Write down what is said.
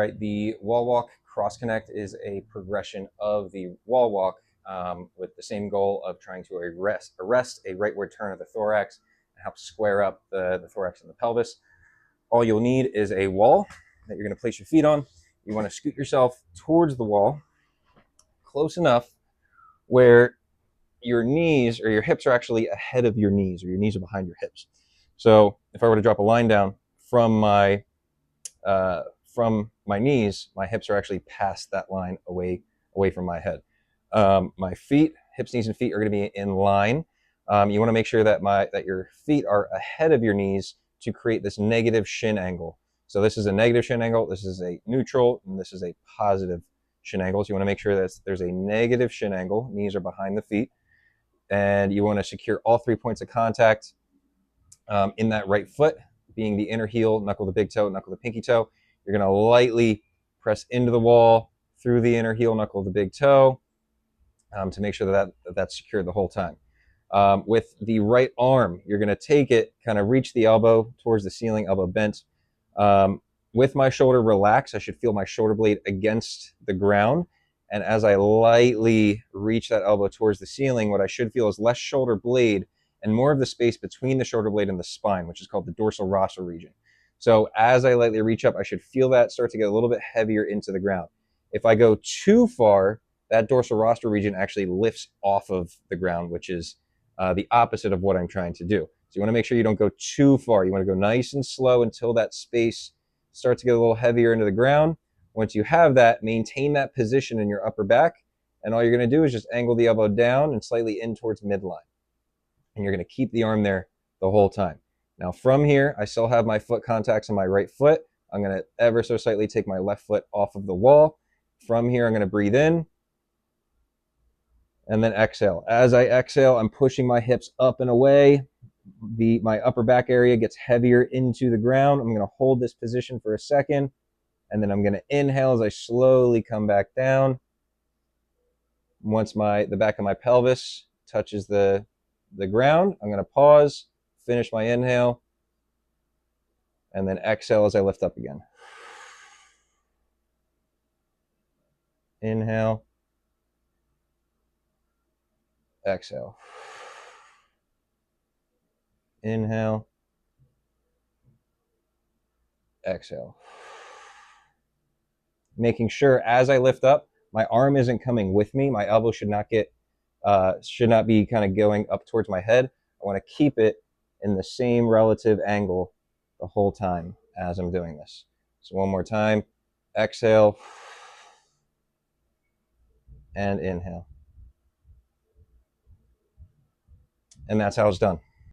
Right, the wall walk cross connect is a progression of the wall walk with the same goal of trying to arrest a rightward turn of the thorax and help square up the thorax and the pelvis. All you'll need is a wall that you're going to place your feet on. You want to scoot yourself towards the wall close enough where your knees or your hips are actually ahead of your knees, or your knees are behind your hips. So if I were to drop a line down from my knees, my hips are actually past that line away from my head. My feet, hips, knees, and feet are going to be in line. You want to make sure that your feet are ahead of your knees to create this negative shin angle. So this is a negative shin angle, this is a neutral, and this is a positive shin angle. So you want to make sure that there's a negative shin angle. Knees are behind the feet, and you want to secure all 3 points of contact in that right foot, being the inner heel, knuckle the big toe, knuckle the pinky toe. You're going to lightly press into the wall through the inner heel, knuckle the big toe to make sure that's secured the whole time. With the right arm, you're going to take it, kind of reach the elbow towards the ceiling, elbow bent. With my shoulder relaxed, I should feel my shoulder blade against the ground. And as I lightly reach that elbow towards the ceiling, what I should feel is less shoulder blade and more of the space between the shoulder blade and the spine, which is called the dorsal rostral region. So as I lightly reach up, I should feel that start to get a little bit heavier into the ground. If I go too far, that dorsal rostral region actually lifts off of the ground, which is the opposite of what I'm trying to do. So you want to make sure you don't go too far. You want to go nice and slow until that space starts to get a little heavier into the ground. Once you have that, maintain that position in your upper back, and all you're going to do is just angle the elbow down and slightly in towards midline. And you're going to keep the arm there the whole time. Now from here, I still have my foot contacts on my right foot. I'm going to ever so slightly take my left foot off of the wall. From here, I'm going to breathe in and then exhale. As I exhale, I'm pushing my hips up and away. My upper back area gets heavier into the ground. I'm going to hold this position for a second, and then I'm going to inhale as I slowly come back down. Once the back of my pelvis touches the ground, I'm going to pause, finish my inhale, and then exhale as I lift up again. Inhale, exhale. Inhale, exhale. Making sure as I lift up, my arm isn't coming with me. My elbow should not be kind of going up towards my head. I want to keep it in the same relative angle the whole time as I'm doing this. So one more time, exhale and inhale. And that's how it's done.